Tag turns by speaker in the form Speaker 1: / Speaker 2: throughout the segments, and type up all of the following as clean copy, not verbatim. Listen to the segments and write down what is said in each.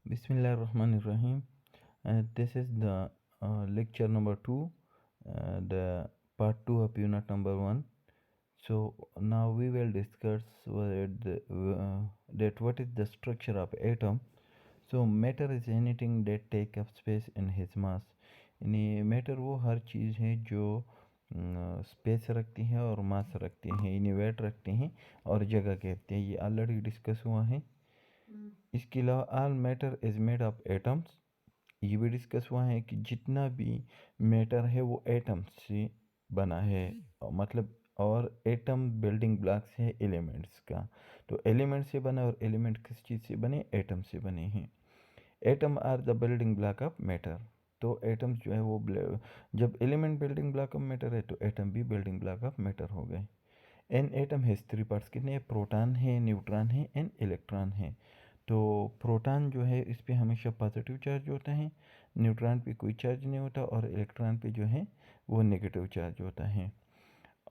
Speaker 1: Bismillahirrahmanirrahim. This is the lecture number 2, the part 2 of unit number 1. So now we will discuss that what is the structure of atom. So matter is anything that take up space in his mass. यानी matter वो हर चीज़ है जो space रखती है और मास रखती है, यानी वेट रखते हैं और जगह कहते हैं। ये ऑलरेडी डिस्कस हुआ है। इसके अलावा all matter is made of atoms, ये भी डिस्कस हुआ है कि जितना भी मैटर है वो एटम से बना है, मतलब और एटम बिल्डिंग ब्लॉक्स है एलिमेंट्स का। तो एलिमेंट से बना और एलिमेंट किस चीज़ से बने? एटम से बने हैं। Atom are the building block of matter. तो एटम्स जो है वो जब element building block of matter है तो एटम भी बिल्डिंग ब्लॉक ऑफ मैटर हो गए। एन एटम हैज़ 3 पार्ट्स, कितने? प्रोटॉन है, न्यूट्रॉन है एंड इलेक्ट्रॉन है। तो प्रोटॉन जो है इस पे हमेशा पॉजिटिव चार्ज होता है, न्यूट्रॉन पे कोई चार्ज नहीं होता और इलेक्ट्रॉन पे जो है वो नेगेटिव चार्ज होता है।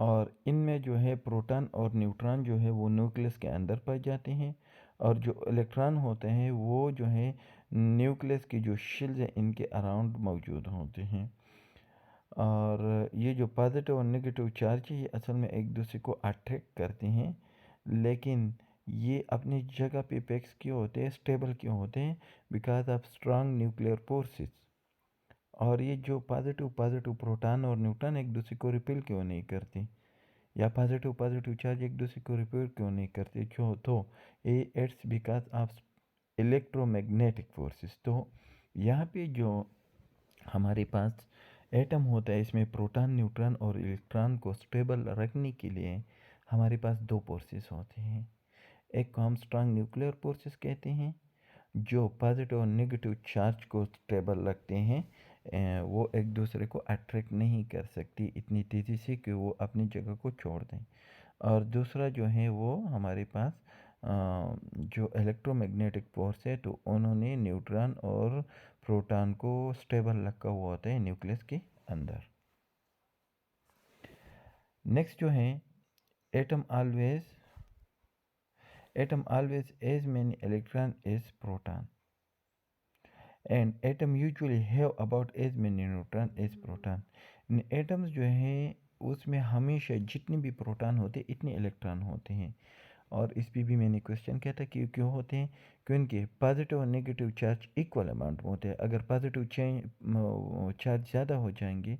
Speaker 1: और इनमें जो है प्रोटॉन और न्यूट्रॉन जो है वो न्यूक्लियस के अंदर पाए जाते हैं और जो इलेक्ट्रॉन होते हैं वो जो है न्यूक्लियस की जो शेल्स है इनके अराउंड मौजूद होते हैं। और ये जो पॉजिटिव और नेगेटिव चार्ज है ये असल में एक दूसरे को अट्रैक्ट करते हैं, लेकिन ये अपनी जगह पे फिक्स क्यों होते हैं, स्टेबल क्यों होते हैं? Because of strong nuclear forces. और ये जो पॉजिटिव पॉजिटिव प्रोटॉन और न्यूट्रॉन एक दूसरे को रिपेल क्यों नहीं करते, या पॉजिटिव पॉजिटिव चार्ज एक दूसरे को रिपेल क्यों नहीं करते? क्यों? तो ये it's because of electromagnetic forces. तो यहाँ पे जो हमारे पास एटम होता है इसमें प्रोटॉन न्यूट्रॉन और इलेक्ट्रॉन को स्टेबल रखने के लिए हमारे पास दो फोर्सेस होते हैं। एक को हम स्ट्रांग न्यूक्लियर फोर्सेस कहते हैं जो पॉजिटिव और नेगेटिव चार्ज को स्टेबल रखते हैं, वो एक दूसरे को अट्रैक्ट नहीं कर सकती इतनी तेज़ी से कि वो अपनी जगह को छोड़ दें। और दूसरा जो है वो हमारे पास जो इलेक्ट्रोमैग्नेटिक फोर्स है, तो उन्होंने न्यूट्रॉन और प्रोटॉन को स्टेबल रखा हुआ होता है न्यूक्लियस के अंदर। नेक्स्ट जो है atom always as many electron as proton and atom usually have about as many neutron as proton. Atoms जो हैं उसमें हमेशा जितने भी प्रोटॉन होते हैं इतने इलेक्ट्रॉन होते हैं। और इस पे भी मैंने क्वेश्चन किया था कि क्यों होते हैं, क्योंकि पॉजिटिव और नेगेटिव चार्ज इक्वल अमाउंट में होते हैं। अगर पॉजिटिव चार्ज ज़्यादा हो जाएंगे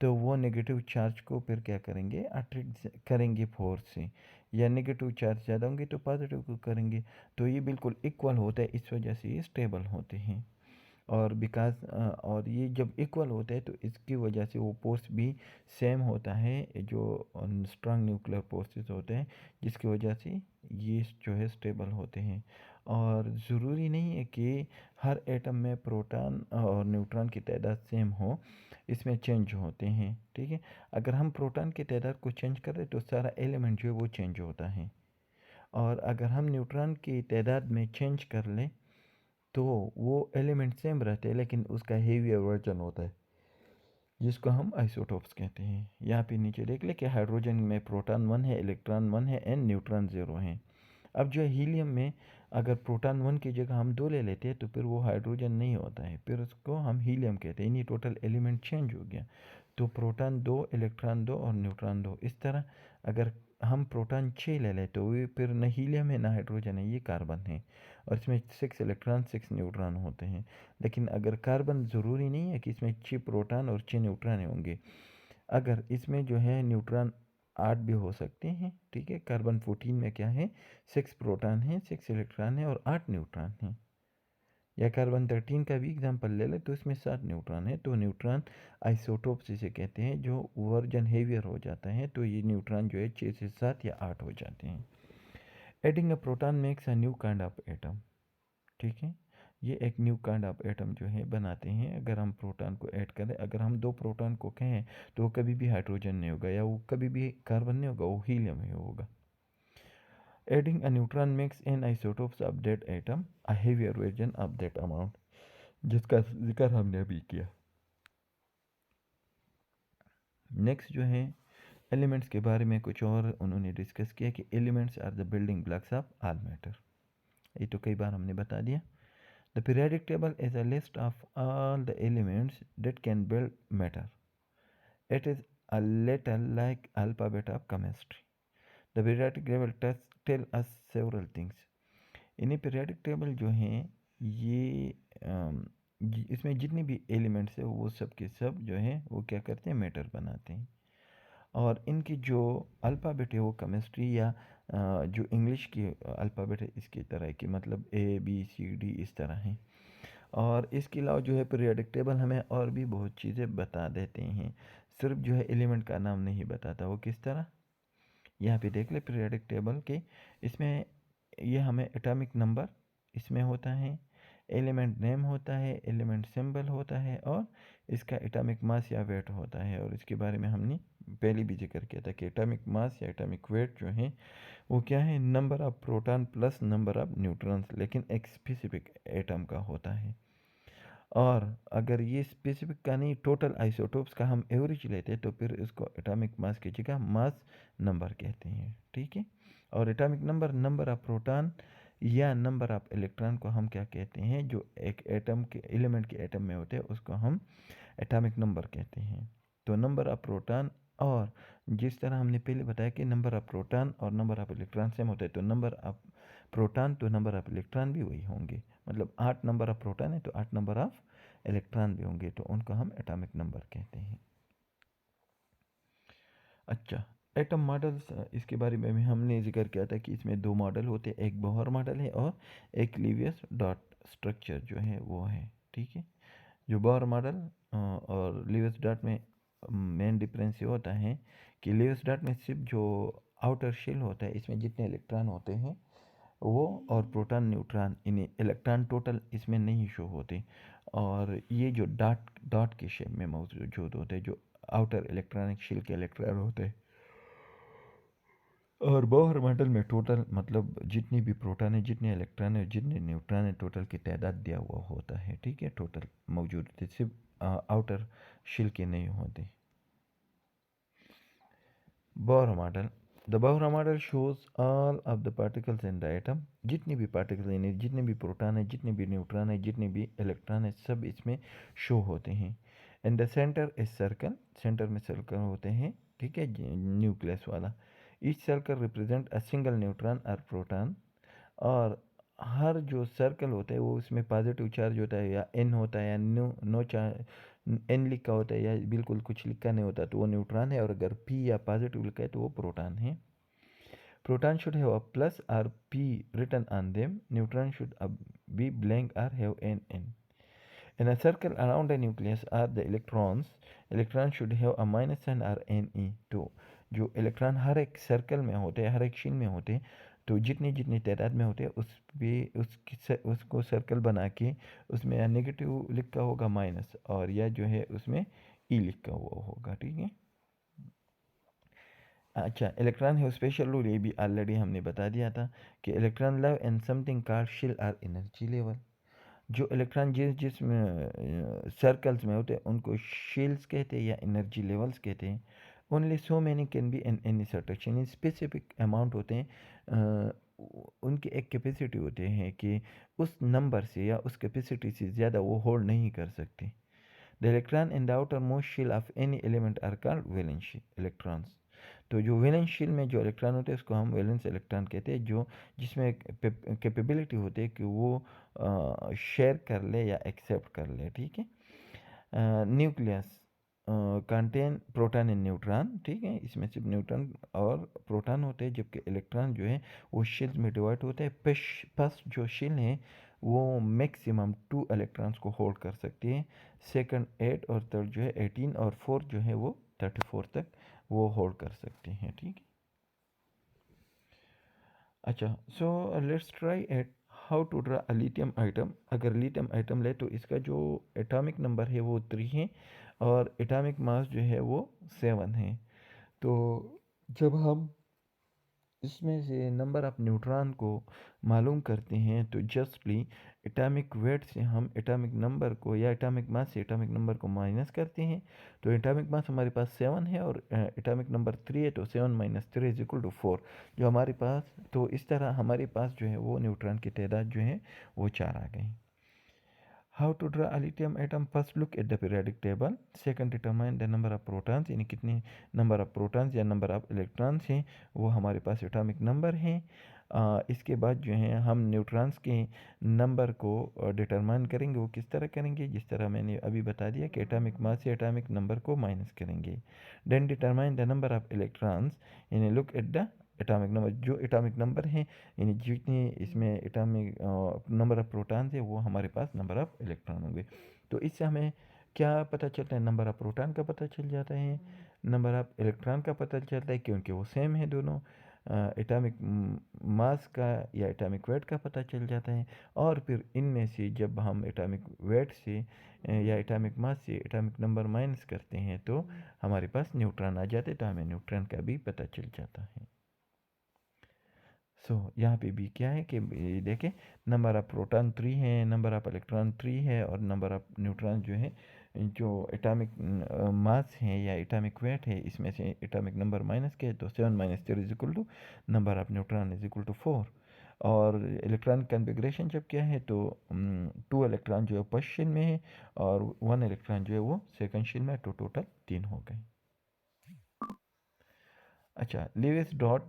Speaker 1: तो वो नेगेटिव चार्ज को फिर क्या करेंगे? अट्रैक्ट करेंगे फोर्स से, या नेगेटिव चार्ज ज़्यादा होंगे तो पॉजिटिव को करेंगे। तो ये बिल्कुल इक्वल होता है, इस वजह से ये स्टेबल होते हैं। और बिकॉज और ये जब इक्वल होता है तो इसकी वजह से वो फोर्स भी सेम होता है जो स्ट्रांग न्यूक्लियर फोर्सेस होते हैं, जिसकी वजह से ये जो है स्टेबल होते हैं। और ज़रूरी नहीं है कि हर एटम में प्रोटॉन और न्यूट्रॉन की तादाद सेम हो, इसमें चेंज होते हैं। ठीक है, अगर हम प्रोटॉन की तादाद को चेंज करें तो सारा एलिमेंट जो है वो चेंज होता है। और अगर हम न्यूट्रॉन की तादाद में चेंज कर लें तो वो एलिमेंट सेम रहते हैं लेकिन उसका हेवियर वर्जन होता है, जिसको हम आइसोटोप्स कहते हैं। यहाँ पे नीचे देख ले कि हाइड्रोजन में प्रोटॉन 1 है, इलेक्ट्रॉन 1 है एंड न्यूट्रॉन 0 है। अब जो हीलियम में अगर प्रोटॉन 1 की जगह हम 2 ले लेते हैं तो फिर वो हाइड्रोजन नहीं होता है, फिर उसको हम हीलियम कहते हैं। यानी टोटल एलिमेंट चेंज हो गया। तो प्रोटॉन 2, इलेक्ट्रॉन 2 और न्यूट्रॉन 2। इस तरह अगर हम प्रोटॉन 6 ले लें तो ये फिर न हीलियम है ना हाइड्रोजन है, ये कार्बन है। और इसमें 6 इलेक्ट्रॉन 6 न्यूट्रॉन होते हैं। लेकिन अगर कार्बन ज़रूरी नहीं है कि इसमें 6 प्रोटॉन और 6 न्यूट्रॉन होंगे, अगर इसमें जो है न्यूट्रॉन 8 भी हो सकते हैं। ठीक है, कार्बन 14 में क्या है? 6 प्रोटॉन है, 6 इलेक्ट्रॉन है और 8 न्यूट्रॉन है। या कार्बन 13 का भी एग्जांपल ले ले तो इसमें 7 न्यूट्रॉन है। तो न्यूट्रॉन आइसोटोप जिसे कहते हैं, जो वर्जन हेवियर हो जाता है, तो ये न्यूट्रॉन जो है 6 से 7 या 8 हो जाते हैं। Adding a proton makes a new kind of atom. ठीक है, ये एक न्यू काइंड ऑफ एटम जो है बनाते हैं अगर हम प्रोटॉन को ऐड करें। अगर हम 2 प्रोटॉन को कहें तो वो कभी भी हाइड्रोजन नहीं होगा, या वो कभी भी कार्बन नहीं होगा, वो हीलियम ही होगा। Adding a neutron makes an isotopes of that atom a heavier version of that amount, जिसका जिक्र हमने अभी किया। नेक्स्ट जो है एलिमेंट्स के बारे में कुछ और उन्होंने डिस्कस किया कि elements are the building blocks of all matter. ये तो कई बार हमने बता दिया। The periodic table is a list of all the elements that can build matter. It is a little like alphabet of chemistry. The periodic table tell us several things. इन्हीं periodic table जो हैं ये इसमें जितने भी elements है वो सब के सब जो हैं वो क्या करते हैं, मैटर बनाते हैं। और इनकी जो अल्फ़ाबेट है वो केमिस्ट्री या जो इंग्लिश की अल्फ़ाबेट है इसकी तरह की, मतलब ABCD इस तरह है। और इसके अलावा जो है पीरियोडिक टेबल हमें और भी बहुत चीज़ें बता देते हैं, सिर्फ जो है एलिमेंट का नाम नहीं बताता। वो किस तरह, यहाँ पे देख ले पीरियोडिक टेबल के, इसमें ये हमें एटॉमिक नंबर इसमें होता है, एलिमेंट नेम होता है, एलिमेंट सिंबल होता है और इसका एटॉमिक मास या वेट होता है। और इसके बारे में हमने पहले भी जिक्र किया था कि एटॉमिक मास या एटॉमिक वेट जो है वो क्या है, number of proton plus number of neutrons, लेकिन एक स्पेसिफिक एटम का होता है। और अगर ये स्पेसिफिक का नहीं, टोटल आइसोटोप्स का हम एवरेज लेते हैं तो फिर इसको एटॉमिक मास की जगह मास नंबर कहते हैं, ठीक है। और atomic number, number of proton या नंबर ऑफ इलेक्ट्रॉन को हम क्या कहते हैं, जो एक एटम के एलिमेंट के एटम में होते हैं उसको हम एटॉमिक नंबर कहते हैं। तो नंबर ऑफ प्रोटॉन, और जिस तरह हमने पहले बताया कि नंबर ऑफ प्रोटॉन और नंबर ऑफ इलेक्ट्रॉन सेम होते हैं, तो नंबर ऑफ प्रोटॉन तो नंबर ऑफ इलेक्ट्रॉन भी वही होंगे। मतलब 8 नंबर ऑफ प्रोटॉन है तो 8 नंबर ऑफ इलेक्ट्रॉन भी होंगे, तो उनको हम एटॉमिक नंबर कहते हैं। अच्छा, एटम मॉडल्स, इसके बारे में भी हमने जिक्र किया था कि इसमें 2 मॉडल होते हैं, एक बोहर मॉडल है और एक लीवियस डॉट स्ट्रक्चर जो है वो है, ठीक है। जो बोहर मॉडल और लीवियस डॉट में मेन डिफरेंस ये होता है कि लीवियस डॉट में सिर्फ जो आउटर शेल होता है इसमें जितने इलेक्ट्रॉन होते हैं वो, और प्रोटॉन न्यूट्रॉन, इन्हें इलेक्ट्रॉन टोटल इसमें नहीं शो होते। और ये जो डॉट डॉट के शेप में मौजूद होते हैं, जो आउटर इलेक्ट्रॉनिक शेल के इलेक्ट्रॉन होते हैं। और बोहर मॉडल में टोटल मतलब जितनी भी प्रोटॉन है, जितने इलेक्ट्रॉन है, जितने न्यूट्रॉन है, टोटल की तादाद दिया हुआ होता है, ठीक है। टोटल मौजूद होते, सिर्फ आउटर शेल के नहीं होते। Bohr model, the Bohr model shows all of the particles in the atom, जितने भी पार्टिकल इन, जितने भी प्रोटॉन है, जितने भी न्यूट्रॉन है, जितने भी इलेक्ट्रॉन है, सब इसमें शो होते हैं। In the centre is circle, centre में सर्कल होते हैं, ठीक है, न्यूक्लियस वाला। Each circle represent a single neutron और प्रोटॉन। और हर जो सर्कल होता है वो उसमें पॉजिटिव चार्ज होता है या एन होता है, या नो चार्ज एन लिखा होता है या बिल्कुल कुछ लिखा नहीं होता तो वो न्यूट्रॉन है, और अगर पी या पॉजिटिव लिखा है तो वो प्रोटॉन है। Proton should have a plus और P written on them. Neutron should be blank or have an N. In a circle around a nucleus are the electrons. Electron should have a minus sign or Ne. तो जो electron हर एक circle में होते हैं, हर एक शीन में होते हैं, तो जितनी जितनी तादाद में होते हैं उस पे उसको सर्कल बना के उसमें या नेगेटिव लिखा होगा माइनस, और या जो है उसमें ई लिखा हुआ होगा, ठीक है। अच्छा, इलेक्ट्रॉन है स्पेशल रूल, ये भी ऑलरेडी हमने बता दिया था कि electron love and something called shell और एनर्जी लेवल। जो इलेक्ट्रॉन जिस जिस सर्कल्स में होते हैं उनको शेल्स कहते हैं या एनर्जी लेवल्स कहते हैं। Only so many can be in any situation, specific amount होते हैं, उनकी एक कैपेसिटी होते हैं कि उस नंबर से या उस कैपेसिटी से ज़्यादा वो होल्ड नहीं कर सकते। The electron in the outer most shell of any element are called valence electrons. तो जो वैलेंस शेल में जो इलेक्ट्रॉन होते हैं उसको हम वैलेंस इलेक्ट्रॉन कहते हैं, जो जिसमें कैपेबिलिटी होती है कि वो शेयर कर ले या एक्सेप्ट कर ले, ठीक है। Nucleus contain proton and neutron, ठीक है, इसमें सिर्फ न्यूट्रॉन और प्रोटॉन होते हैं, जबकि इलेक्ट्रॉन जो है वो शेल्स में डिवाइड होते हैं। फर्स्ट जो शेल है वो मैक्सिमम 2 इलेक्ट्रॉन्स को होल्ड कर सकती है, सेकंड 8 और थर्ड जो है 18 और फोर्थ जो है वो 34 तक वो होल्ड कर सकते हैं, ठीक है। अच्छा, so let's try at how to draw a lithium item. अगर लिथियम आइटम ले तो इसका जो एटॉमिक नंबर है वो 3 है और एटॉमिक मास जो है वो 7 है। तो जब हम इसमें से नंबर ऑफ न्यूट्रॉन को मालूम करते हैं तो जस्टली एटॉमिक वेट से हम एटॉमिक नंबर को या एटॉमिक मास से एटॉमिक नंबर को माइनस करते हैं। तो एटॉमिक मास हमारे पास 7 है और एटॉमिक नंबर 3 है, तो 7 माइनस 3 इज इक्वल टू 4 जो हमारे पास। तो इस तरह हमारे पास जो है वो न्यूट्रॉन की तादाद जो है वो 4 आ गई। How to draw a lithium atom? First look at the periodic table. Second determine the number of protons, यानी कितने number of protons या number of electrons हैं, वो हमारे पास atomic number हैं. इसके बाद जो है हम न्यूट्रॉन्स के नंबर को डिटरमाइन करेंगे. वो किस तरह करेंगे? जिस तरह मैंने अभी बता दिया कि एटॉमिक मास से एटॉमिक नंबर को माइनस करेंगे. Then determine the number of electrons, यानी look at the atomic number. जो एटॉमिक नंबर हैं यानी जितनी इसमें एटॉमिक नंबर ऑफ प्रोटॉन्स है वो हमारे पास नंबर ऑफ इलेक्ट्रॉन होंगे. तो इससे हमें क्या पता चलता है? नंबर ऑफ प्रोटॉन का पता चल जाता है, नंबर ऑफ इलेक्ट्रॉन का पता चलता है क्योंकि वो सेम है दोनों. एटॉमिक मास का या एटॉमिक वेट का पता चल जाता है. और फिर इनमें से जब हम एटॉमिक वेट से या एटॉमिक मास से एटॉमिक नंबर माइनस करते हैं तो हमारे पास न्यूट्रॉन आ जाते हैं, तो हमें न्यूट्रॉन का भी पता चल जाता है. यहाँ पे भी क्या है कि देखें, नंबर ऑफ प्रोटॉन 3 है, नंबर ऑफ इलेक्ट्रॉन 3 है, और नंबर ऑफ न्यूट्रॉन जो है, जो एटॉमिक मास है या एटॉमिक वेट है, इसमें से एटॉमिक नंबर माइनस के तो 7 - 3 is equal to number of neutron is equal to 4. और इलेक्ट्रॉन कन्फिग्रेशन जब क्या है तो 2 इलेक्ट्रॉन जो है फर्स्ट शेल में है और 1 इलेक्ट्रॉन जो है वो सेकंड शेल में, तो टोटल 3 हो गए. अच्छा, Lewis dot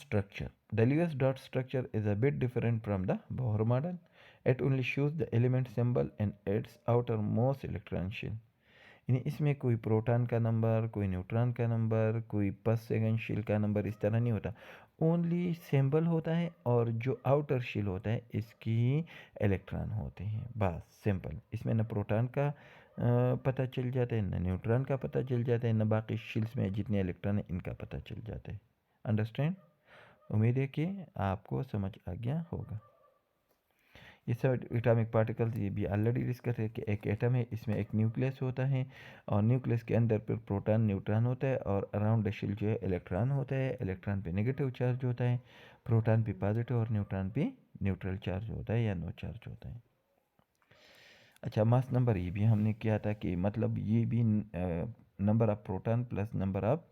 Speaker 1: structure. The Lewis dot structure is a bit different from the Bohr model. It only shows the element symbol and its outermost electron shell. यानी इसमें कोई प्रोटॉन का नंबर, कोई न्यूट्रॉन का नंबर, कोई फर्स्ट सेकंड शेल का number इस तरह नहीं होता. ओनली सिंबल होता है और जो आउटर शेल होता है इसकी इलेक्ट्रॉन होते हैं, बस सिंपल. इसमें न प्रोटॉन का पता चल जाता है, न न्यूट्रॉन का पता चल जाता है, न बाकी शेल्स में जितने इलेक्ट्रॉन है इनका पता चल जाता है. अंडरस्टैंड? उम्मीद है कि आपको समझ आ गया होगा. ये सब एटॉमिक पार्टिकल्स ये भी ऑलरेडी डिस्कस है कि एक एटम है, इसमें एक न्यूक्लियस होता है और न्यूक्लियस के अंदर फिर प्रोटॉन न्यूट्रॉन होता है और अराउंड द शेल जो है इलेक्ट्रॉन होता है. इलेक्ट्रॉन पे नेगेटिव चार्ज होता है, प्रोटॉन पे पॉजिटिव और न्यूट्रॉन पे न्यूट्रल चार्ज होता है या नो चार्ज होता है. अच्छा, मास नंबर ये भी हमने किया था कि मतलब ये भी number of proton plus number of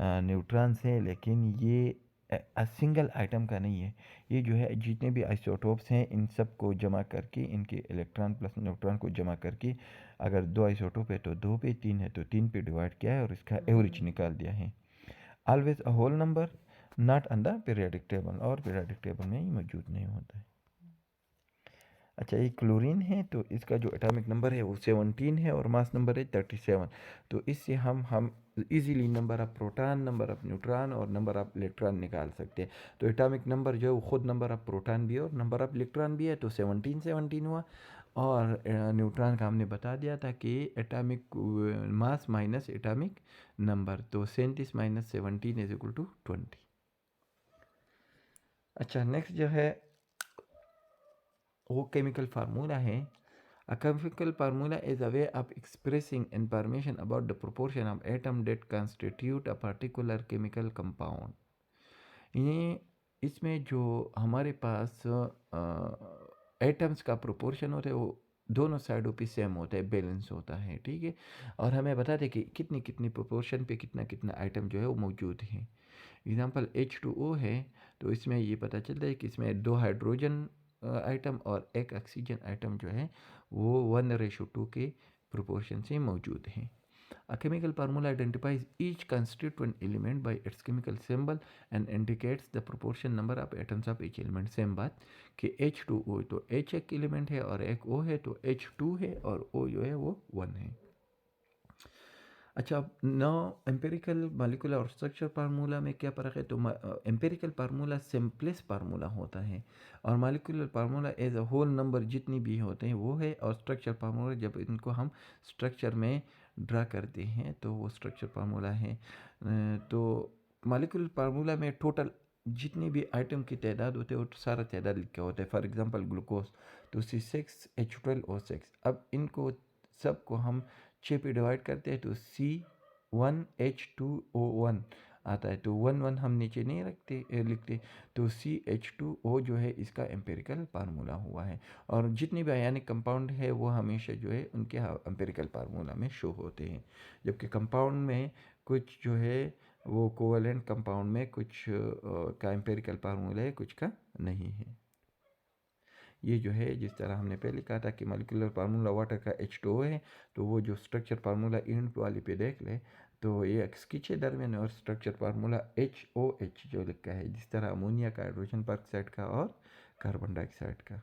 Speaker 1: neutrons है, लेकिन ये सिंगल आइटम का नहीं है. ये जो है जितने भी आइसोटोप्स हैं इन सब को जमा करके, इनके इलेक्ट्रॉन प्लस न्यूट्रॉन को जमा करके, अगर 2 आइसोटोप है तो 2 पे, 3 है तो 3 पे डिवाइड किया है और इसका एवरेज निकाल दिया है. Always a whole number not on the periodic table, और पीरियोडिक टेबल में ये मौजूद नहीं होता है. अच्छा, ये क्लोरीन है तो इसका जो एटॉमिक नंबर है वो 17 है और मास नंबर है 37. तो इससे हम easily number of proton, number of neutron और नंबर ऑफ इलेक्ट्रॉन निकाल सकते हैं. तो एटॉमिक नंबर जो है वो खुद नंबर ऑफ प्रोटॉन भी है और नंबर ऑफ इलेक्ट्रॉन भी है, तो 17 हुआ. और न्यूट्रॉन का हमने बता दिया था कि एटॉमिक मास माइनस एटॉमिक नंबर, तो 37 - 17 इज इक्वल टू 20. अच्छा, नेक्स्ट जो है वो केमिकल फार्मूला है. A chemical formula is a way of expressing information about the proportion of atom that constitute a particular chemical compound. ये इसमें जो हमारे पास एटम्स का प्रोपोर्शन होता है वो दोनों साइडों पे सेम होता है, बैलेंस होता है, ठीक है. और हमें बता दें कि कितनी कितनी प्रोपोर्शन पे कितना कितना आइटम जो है वो मौजूद है. एग्जांपल H2O है तो इसमें ये पता चलता है कि इसमें 2 हाइड्रोजन आइटम और 1 ऑक्सीजन आइटम जो है वो 1:2 के प्रोपोर्शन से मौजूद हैं. A chemical formula identifies each constituent element by its chemical symbol and indicates the proportion number of atoms of each element. Same बात कि H2O तो H एक एलिमेंट है और एक O है तो H2 है और O जो है वो 1 है. अच्छा, नौ एम्पेरिकल मॉलिक्यूलर और स्ट्रक्चर फार्मूला में क्या फ़र्क है? तो एम्पेरिकल फार्मूला सिंपलेस्ट फार्मूला होता है और molecular formula as a whole number जितनी भी होते हैं वो है, और स्ट्रक्चर फार्मूला जब इनको हम स्ट्रक्चर में ड्रा करते हैं तो वो स्ट्रक्चर फार्मूला है. तो मॉलिक्यूलर फार्मूला में टोटल जितनी भी आइटम की तादाद होती है वो सारा तादाद लिखा होता है. फॉर एग्जांपल ग्लूकोज तो C6H12O6. अब इनको सबको हम 6 पे डिवाइड करते हैं तो C1H2O1 आता है. तो 1 हम नीचे नहीं लिखते, तो CH2O जो है इसका एम्पेरिकल फार्मूला हुआ है. और जितने भी आयनिक कंपाउंड है वो हमेशा जो है उनके एम्पेरिकल फार्मूला में शो होते हैं, जबकि कंपाउंड में कुछ जो है वो कोवेलेंट कंपाउंड में कुछ का एम्पेरिकल फार्मूला है, कुछ का नहीं है. ये जो है जिस तरह हमने पहले कहा था कि मॉलिक्यूलर फार्मूला वाटर का H2O है, तो वो जो स्ट्रक्चर फार्मूला इंट वाली पे देख ले तो ये खींचे दरमियान और स्ट्रक्चर फार्मूला HOH जो लिखा है, जिस तरह अमोनिया का, हाइड्रोजन परऑक्साइड का और कार्बन डाइऑक्साइड का।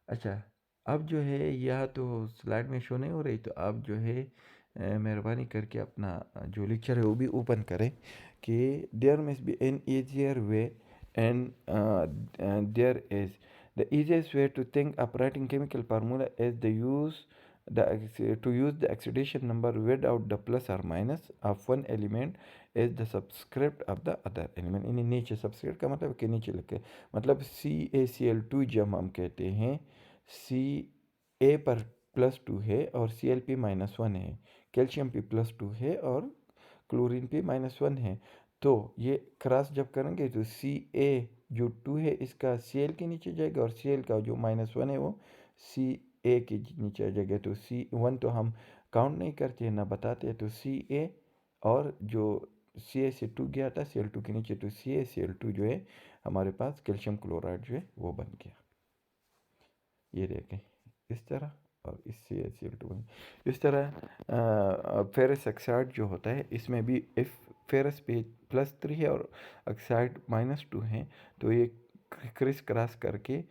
Speaker 1: अच्छा, अब जो है यह तो स्लाइड में शो नहीं हो रही, तो आप जो है मेहरबानी करके अपना जो लेक्चर है वो भी ओपन करें कि there must be an easier way and there is the easiest way to think of writing chemical formula is to use the oxidation number without the plus or minus of one element is the subscript of the other element। इन्हें नीचे subscript का मतलब कि नीचे लिखे, मतलब CaCl2 जब हम कहते हैं सी ए पर +2 है और Cl p -1 है, कैल्शियम p +2 है और क्लोरीन p -1 है, तो ये क्रॉस जब करेंगे तो Ca जो 2 है इसका Cl के नीचे जाएगा और Cl का जो -1 है वो Ca के नीचे आ जाएगा। तो C1 तो हम काउंट नहीं करते ना बताते, तो Ca और जो Ca से 2 गया था Cl2 के नीचे, तो CaCl2 जो है हमारे पास कैल्शियम क्लोराइड जो है वो बन गया। ये देखें इस तरह, और इससे Cl2 बन इस तरह। फेरस ऑक्साइड जो होता है इसमें भी इफ फेरस पे +3 है और ऑक्साइड -2 है, तो ये क्रिस क्रॉस करके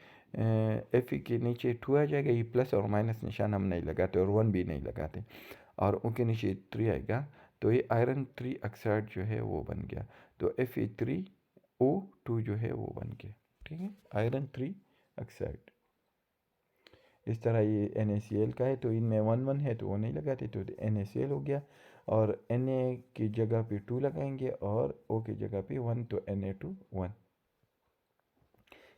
Speaker 1: Fe के नीचे 2 आ जाएगा। ये प्लस और माइनस निशान हम नहीं लगाते और 1 भी नहीं लगाते, और उनके नीचे 3 आएगा, तो ये आयरन 3 ऑक्साइड जो है वो बन गया। तो Fe3O2 जो है वो बन गया, ठीक है, आयरन 3 ऑक्साइड। इस तरह ये NaCl का है, तो इनमें 1 है तो वो नहीं लगाते, तो NaCl हो गया, और Na की जगह पे 2 लगाएंगे और O की जगह पे 1, तो Na2 1।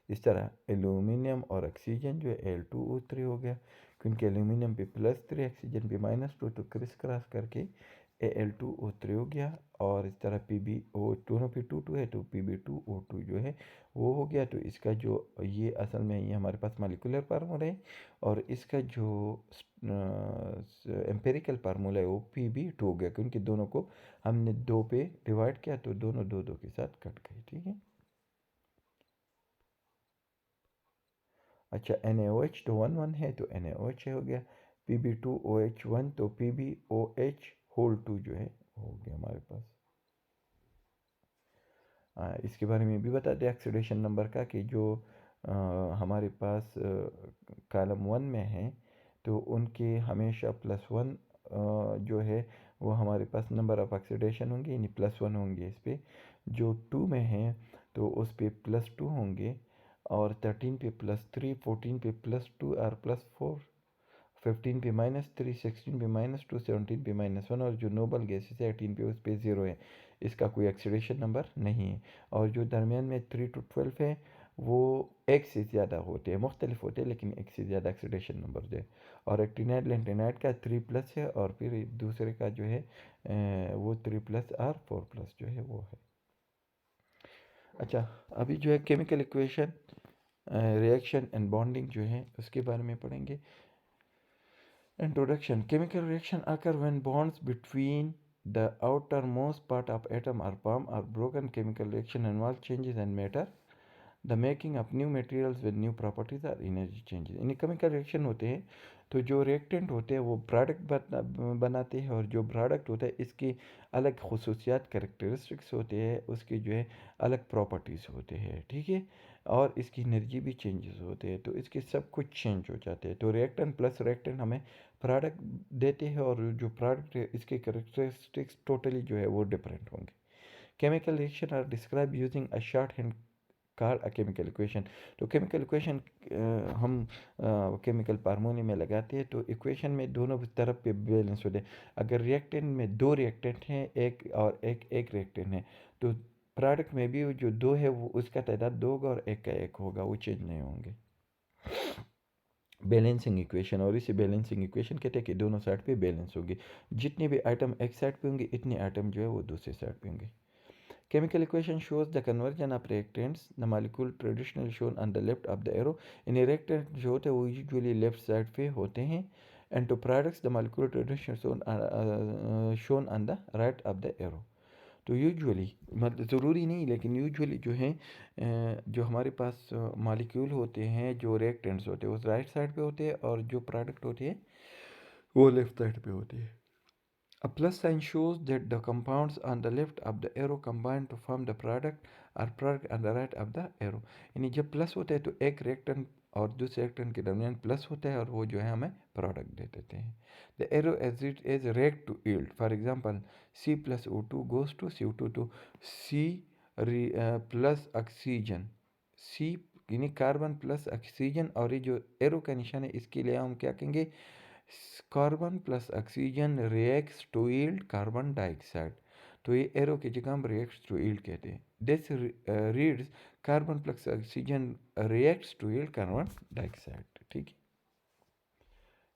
Speaker 1: इस तरह एल्यूमिनियम और ऑक्सीजन जो है Al2O3 हो गया, क्योंकि एल्यूमिनियम पे +3 ऑक्सीजन पे -2, तो क्रिस क्रॉस करके Al2O3 हो गया। और इस तरह PbO दोनों पे 2 है तो Pb2O2 जो है वो हो गया। तो इसका जो ये असल में ये हमारे पास मॉलिक्यूलर फार्मूला है, और इसका जो एम्पेरिकल फार्मूला है वो Pb2 हो गया, क्योंकि दोनों को हमने 2 पे डिवाइड किया तो दोनों 2 के साथ कट गए, ठीक है। अच्छा, NaOH तो 1 है तो NaOH हो गया, Pb2OH1 तो PbOH होल 2 जो है हो गया हमारे पास। इसके बारे में भी बता दें ऑक्सीडेशन नंबर का, कि जो हमारे पास कॉलम 1 में है तो उनके हमेशा +1 जो है वो हमारे पास नंबर ऑफ ऑक्सीडेशन होंगे, यानी +1 होंगे। इस पर जो 2 में है तो उस पर +2 होंगे, और 13 पे +3, 14 पे +2 और +4, 15 पे -3, 16 पे -2, 17 पे -1, और जो नोबल गैसेस है 18 पे उस पे 0 है, इसका कोई ऑक्सीडेशन नंबर नहीं है। और जो दरमियान में 3 to 12 है वो एक से ज़्यादा होते हैं, मुख्तलिफ होते हैं लेकिन एक से ज़्यादा ऑक्सीडेशन नंबर है। और एक्टिनाइड लेंटेनाइड का 3+ है, और फिर दूसरे का जो है वो 3+ और 4+ जो है वो है। अच्छा, अभी जो है chemical equation, reaction and bonding जो है उसके बारे में पढ़ेंगे। Introduction. Chemical reaction occur when bonds between the outermost part of atom are formed or broken. Chemical reaction involve changes in matter, the making of new materials with new properties or energy changes। यानी chemical reaction होते हैं तो जो reactant होते हैं वो product बनाते हैं, और जो प्रोडक्ट होता है इसकी अलग खसूसियात कैरेक्टरिस्टिक्स होते हैं, उसकी जो है अलग प्रॉपर्टीज़ होते हैं, ठीक है, और इसकी एनर्जी भी चेंजेस होते हैं, तो इसके सब कुछ चेंज हो जाते हैं। तो रिएक्टेंट प्लस रिएक्टेंट हमें प्रोडक्ट देते हैं, और जो प्रोडक्ट है इसके कैरेक्टरिस्टिक्स टोटली जो है वो डिफरेंट होंगे। Chemical reaction are describe using a short hand card a chemical equation. तो केमिकल इक्वेशन हम केमिकल फार्मूले में लगाते हैं, तो इक्वेशन में दोनों तरफ पे बैलेंस होते हैं। अगर रिएक्टेंट में 2 रिएक्टेंट हैं, एक और एक रिएक्टेंट है, तो प्रोडक्ट में भी जो 2 है वो उसका तादाद 2 होगा और एक का 1 होगा, वो चेंज नहीं होंगे। बैलेंसिंग इक्वेशन, और इसे बैलेंसिंग इक्वेशन कहते हैं कि दोनों साइड पे बैलेंस होगी, जितने भी आइटम एक साइड पे होंगे इतने आइटम जो है वो दूसरे साइड पे होंगे। Chemical equation shows the conversion of reactants. The molecule traditionally shown on the left of the arrow. In reactant जो होते हैं वो usually left side पे होते हैं, and to products the molecule traditionally shown on the right of the arrow. तो usually मतलब ज़रूरी नहीं लेकिन यूजुअली जो है जो हमारे पास मॉलिक्यूल होते हैं जो रिएक्टेंट्स होते हैं वो राइट साइड पे होते हैं और जो प्रोडक्ट होती है वो लेफ्ट साइड पे होती है. A plus sign shows that the compounds on the left of the arrow combine to form the product or product on the right of the arrow. यानी जब प्लस होता है तो एक रिएक्टेंट और दूसरे रिएक्टेंट के दरमियान प्लस होता है और वो जो है हमें प्रोडक्ट दे देते हैं. The arrow as it is react to yield. For example, C plus O2 goes to CO2 to C plus oxygen. C यानी कार्बन प्लस ऑक्सीजन और ये जो एरो का निशान है इसके लिए हम क्या कहेंगे carbon plus oxygen reacts to yield carbon dioxide. तो ये एरो की जगह हम रिएक्ट्स टू यील्ड कहते हैं. This reads carbon plus oxygen reacts to yield carbon dioxide. ठीक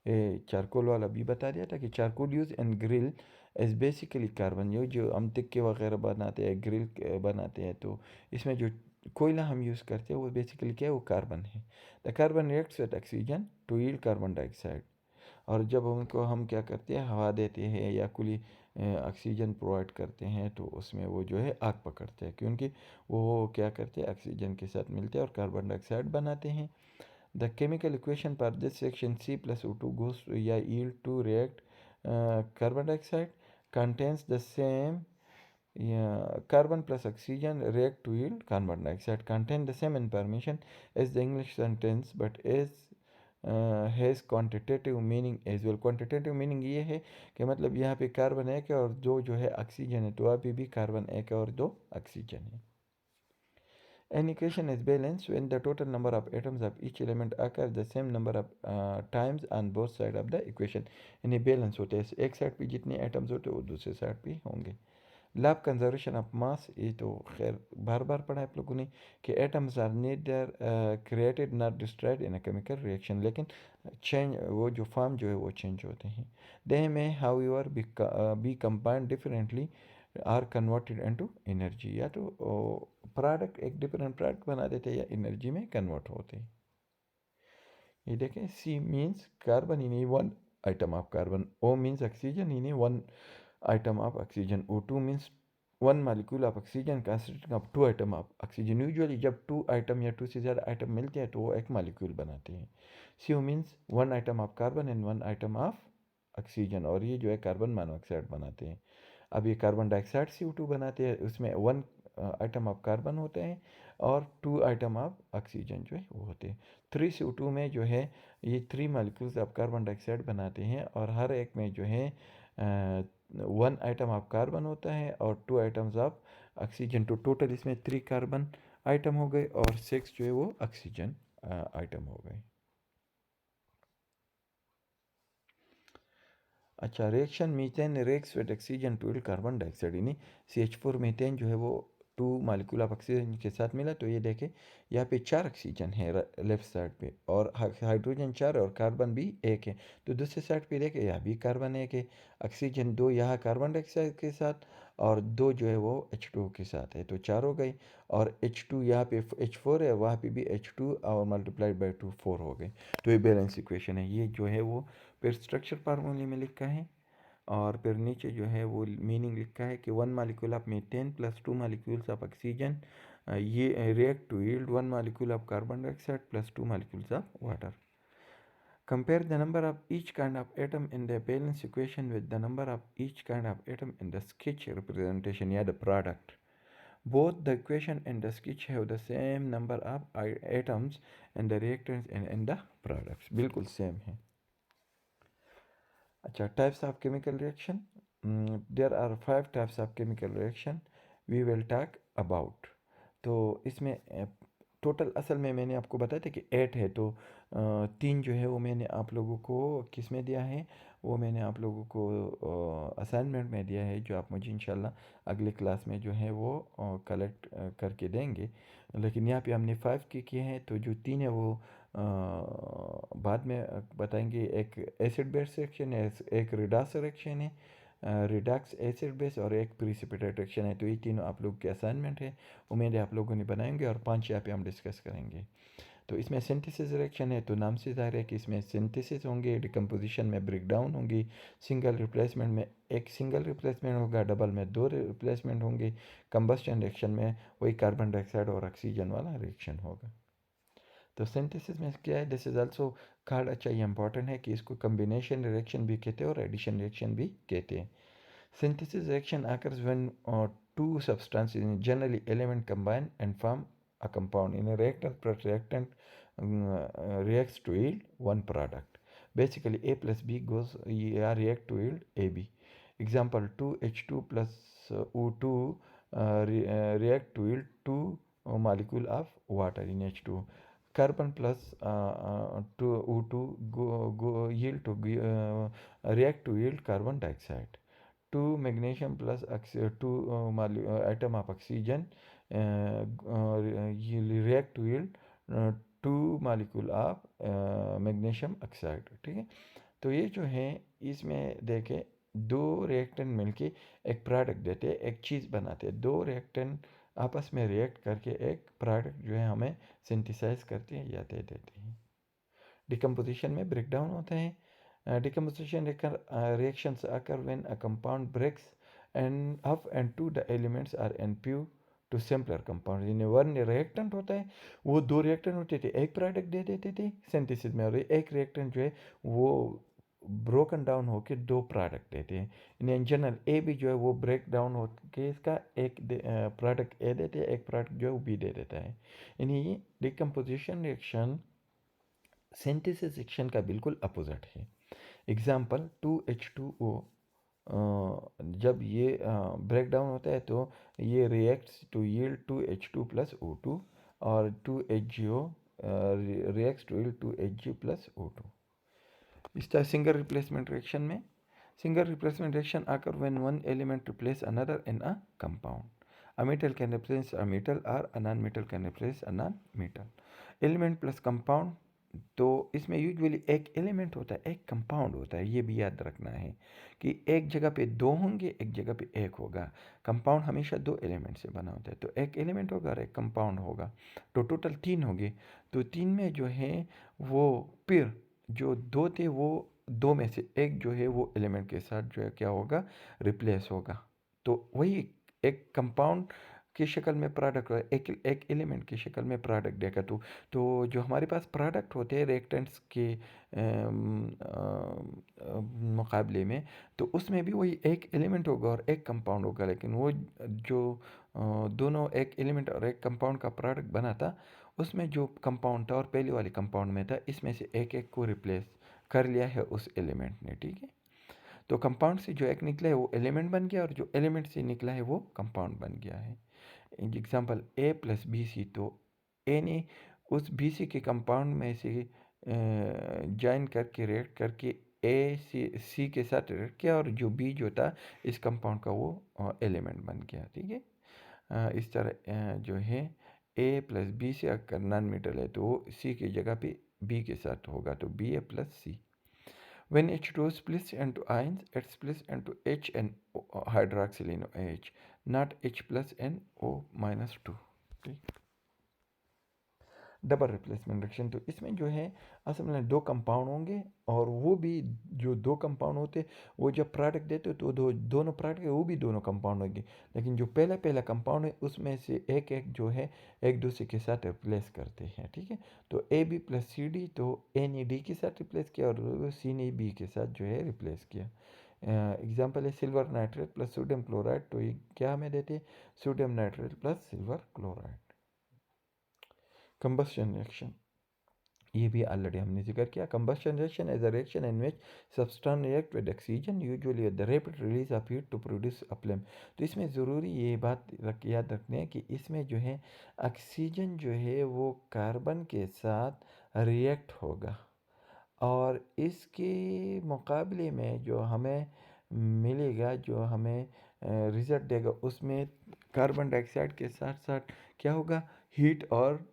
Speaker 1: है. चारकोल वाला भी बता दिया था कि charcoal use and grill is basically carbon. जो हम तिक्के वगैरह बनाते हैं ग्रिल बनाते हैं तो इसमें जो कोयला हम यूज़ करते हैं वो बेसिकली क्या है वो कार्बन है. The carbon reacts with oxygen to yield carbon dioxide. और जब उनको हम क्या करते हैं हवा देते हैं या खुली ऑक्सीजन प्रोवाइड करते हैं तो उसमें वो जो है आग पकड़ते हैं क्योंकि वो क्या करते हैं ऑक्सीजन के साथ मिलते हैं और कार्बन डाइऑक्साइड बनाते हैं. The chemical equation for this section C+O2 goes या yield to react carbon dioxide contains the same carbon plus oxygen react to yield carbon dioxide contain the same information as the English sentence but has quantitative meaning as well. Quantitative meaning ये है कि मतलब यहाँ पे carbon एक है और दो जो है ऑक्सीजन है तो अभी भी कार्बन एक है और दो ऑक्सीजन है. An equation is balanced when the total number of atoms of each element occur the same number of times on both sides of the equation. यानी बैलेंस होते हैं एक साइड पे जितने एटम्स होते हैं वो दूसरे साइड पे होंगे. लैब कंजर्वेशन ऑफ मास ये तो खैर बार बार पढ़ा है आप लोगों ने कि atoms are neither created not destroyed in a chemical reaction लेकिन चेंज वो जो फॉर्म जो है वो चेंज होते हैं. They may how your be combined differently are converted into energy. या तो प्रोडक्ट एक डिफरेंट प्रोडक्ट बना देते हैं या एनर्जी में कन्वर्ट होते हैं. ये देखें सी मीन्स कार्बन ही नहीं one item of carbon. O means oxygen ही नहीं one item of oxygen. O2 means one molecule of oxygen consisting of two atom of oxygen. Usually जब two item या two से ज़्यादा item मिलते हैं तो वो एक molecule बनाते हैं. CO means one item of carbon and one item of oxygen और ये जो है कार्बन मोनोऑक्साइड बनाते हैं. अब ये कार्बन डाइऑक्साइड CO2 बनाते हैं उसमें वन आइटम ऑफ कार्बन होते हैं और टू आइटम ऑफ ऑक्सीजन जो है वो होते हैं. 3CO2 में जो है ये three molecules of carbon dioxide बनाते हैं और हर एक में जो है वन आइटम ऑफ कार्बन होता है और टू आइटम्स ऑफ ऑक्सीजन. तो टोटल इसमें 3 कार्बन आइटम हो गए और 6 जो है वो ऑक्सीजन आइटम हो गए. अच्छा reaction methane reacts with oxygen to carbon dioxide यानी CH4 मीथेन जो है वो टू मालिक्यूल ऑफ ऑक्सीजन के साथ मिला तो ये देखें यहाँ पे 4 ऑक्सीजन है लेफ्ट साइड पे और हाइड्रोजन 4 और कार्बन भी एक है. तो दूसरे साइड पे देखें यहाँ भी कार्बन एक है ऑक्सीजन 2 यहाँ कार्बन डाइऑक्साइड के साथ और 2 जो है वो H2 के साथ है तो 4 हो गई और H2 यहाँ पे H4 है वहाँ पे भी H2 और मल्टीप्लाइड बाई 2 4 हो गए. तो ये बैलेंस इक्वेशन है. ये जो है वो फिर स्ट्रक्चर फार्मूले में लिखा है और फिर नीचे जो है वो मीनिंग लिखा है कि one molecule of methane plus two molecules of oxygen ये react to yield one molecule of carbon dioxide plus two molecules of water. Compare the number of each kind of atom in the balance equation with the number of each kind of atom in the sketch representation या the product. Both the equation and the sketch have the same number of atoms and the reactants and in the products. बिल्कुल same है. अच्छा types of chemical reaction. There are 5 types of chemical reaction we will talk about. तो इसमें total असल में मैंने आपको बताया था कि 8 है तो 3 जो है वो मैंने आप लोगों को किस में दिया है वो मैंने आप लोगों को असाइनमेंट में दिया है जो आप मुझे इंशाल्लाह अगले क्लास में जो है वो कलेक्ट करके देंगे. लेकिन यहाँ पे हमने 5 की किए हैं तो जो 3 है वो बाद में बताएंगे. एक एसिड बेस रिएक्शन है एक रिडाक्स रिएक्शन है रिडक्स एसिड बेस और एक प्रिसिपिटेट रिएक्शन है. तो ये तीनों आप लोग के असाइनमेंट है. उम्मीद है आप लोगों ने बनाएंगे और 5 यहाँ पे हम डिस्कस करेंगे. तो इसमें सिंथेसिस रिएक्शन है तो नाम से ज़ाहिर है कि इसमें सिंथेसिस होंगे, डिकम्पोजिशन में ब्रेक डाउन होंगी, सिंगल रिप्लेसमेंट में एक सिंगल रिप्लेसमेंट होगा, डबल में दो रिप्लेसमेंट होंगे, कंबस्शन रिएक्शन में वही कार्बन डाइऑक्साइड और ऑक्सीजन वाला रिएक्शन होगा। तो सिंथेसिस में क्या है, दिस इज आल्सो कार्ड अच्छा ये इंपॉर्टेंट है कि इसको कम्बिनेशन रिएक्शन भी कहते हैं और एडिशन रिएक्शन भी कहते हैं। Synthesis reaction occurs when two substances, generally element, combine and form a compound. In a reactor, plus reactant reacts to yield one product. Basically, A plus B goes react to yield AB. Example: 2H2 plus O2 react to yield two molecule of water in H2. Carbon plus O2 go yield to react to yield carbon dioxide. 2 magnesium plus 2 atom of oxygen react to yield 2 molecule of magnesium oxide। ठीक है, तो ये जो है इसमें देखें दो reactant मिलके एक प्रोडक्ट देते हैं, एक चीज़ बनाते हैं। दो रिएक्टेंट आपस में रिएक्ट करके एक प्रोडक्ट जो है हमें सिंथेसाइज करते हैं या दे देते हैं। डिकम्पोजिशन में ब्रेक डाउन होता है। Decomposition reactions occur when a compound breaks and up and two the elements are NPU to simpler compounds। इन्हें वन रिएक्टेंट होता है, वो दो रिएक्टेंट होते थे, एक प्रोडक्ट दे देते थे सिंथेसिस में, और एक रिएक्टेंट जो है वो ब्रोकन डाउन होकर दो प्रोडक्ट देते हैं। इन्हें जनरल ए भी जो है वो ब्रेक डाउन होकर इसका एक प्रोडक्ट ए देते हैं, एक प्रोडक्ट जो है वो बी दे देता है। इन्हीं डिकम्पोजिशन रिएक्शन सिंथेसिस रिएक्शन का बिल्कुल अपोजिट है। एग्जाम्पल 2H2O, जब ये ब्रेक डाउन होता है तो ये reacts to yield 2H2 plus O2 और 2HGO reacts to yield 2HG plus O2। इस तरह सिंगल रिप्लेसमेंट रिएक्शन में सिंगल रिप्लेसमेंट रिएक्शन आकर when one element replace another in a compound. A metal can replace a metal or a non-metal can replace a non-metal. Element plus compound, तो इसमें usually एक element होता है, एक compound होता है। ये भी याद रखना है कि एक जगह पे दो होंगे, एक जगह पे एक होगा। कंपाउंड हमेशा दो एलिमेंट से बना होता है, तो एक एलिमेंट होगा और एक कंपाउंड होगा, तो टोटल तीन होंगे। तो तीन में जो है वो फिर जो दो थे वो दो में से एक जो है वो एलिमेंट के साथ जो है क्या होगा, रिप्लेस होगा। तो वही एक कंपाउंड की शक्ल में प्रोडक्ट, एक एक एलिमेंट की शक्ल में प्रोडक्ट देगा। तो जो हमारे पास प्रोडक्ट होते हैं रिएक्टेंट्स के मुकाबले में, तो उसमें भी वही एक एलिमेंट होगा और एक कंपाउंड होगा, लेकिन वो जो दोनों एक एलिमेंट और एक कंपाउंड का प्रोडक्ट बना था, उसमें जो कंपाउंड था और पहले वाले कंपाउंड में था, इसमें से एक एक को रिप्लेस कर लिया है उस एलिमेंट ने। ठीक है, तो कंपाउंड से जो एक निकला है वो एलिमेंट बन गया और जो एलिमेंट से निकला है वो कंपाउंड बन गया है। एग्जाम्पल ए प्लस बी सी, तो ए ने उस बी सी के कंपाउंड में से ज्वाइन करके रिएक्ट करके ए सी के साथ रिएक्ट किया और जो बी जो था इस कंपाउंड का वो एलिमेंट बन गया। ठीक है, इस तरह जो है ए प्लस बी से अगर नॉन मेटल है तो वो सी की जगह पे बी के साथ होगा, तो B A plus C. When H2O splits into ions, it splits into H and hydroxyl in OH, not H plus and O minus 2। ठीक, डबल रिप्लेसमेंट रिएक्शन, तो इसमें जो है असल में दो कंपाउंड होंगे और वो भी जो दो कंपाउंड होते वो जब प्रोडक्ट देते तो दोनों प्रोडक्ट वो भी दोनों कंपाउंड होंगे, लेकिन जो पहला कंपाउंड है उसमें से एक एक जो है एक दूसरे के साथ रिप्लेस करते हैं। ठीक है, तो A B plus C D, तो ए ने डी के साथ रिप्लेस किया और सी ने बी के साथ जो है रिप्लेस किया। एग्जाम्पल है silver nitrate plus sodium chloride, तो ये क्या हमें देते हैं, sodium nitrate plus silver chloride. Combustion reaction, ये भी ऑलरेडी हमने जिक्र किया। Combustion reaction is a reaction in which substance react with oxygen usually the rapid release of heat to produce a flame. तो इसमें ज़रूरी ये बात याद रखनी है कि इसमें जो है ऑक्सीजन जो है वो कार्बन के साथ रिएक्ट होगा और इसके मुकाबले में जो हमें मिलेगा, जो हमें रिजल्ट देगा, उसमें कार्बन डाइऑक्साइड के साथ साथ क्या होगा, हीट और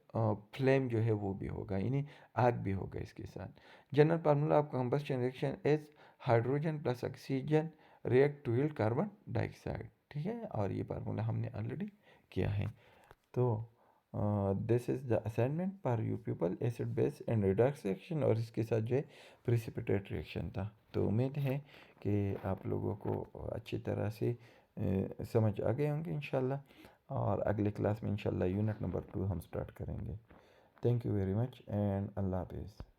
Speaker 1: फ्लेम जो है वो भी होगा, यानी आग भी होगा इसके साथ। General formula of combustion reaction is hydrogen plus oxygen react to yield carbon dioxide. ठीक है, और ये फार्मूला हमने ऑलरेडी किया है। तो this is the assignment for you people, acid base and Redux reaction, और इसके साथ जो है प्रिसिपिटेट रिएक्शन था। तो उम्मीद है कि आप लोगों को अच्छी तरह से समझ आ गए होंगे इंशाल्लाह, और अगले क्लास में इंशाल्लाह यूनिट नंबर 2 हम स्टार्ट करेंगे। Thank you very much and अल्लाह हाफिज़।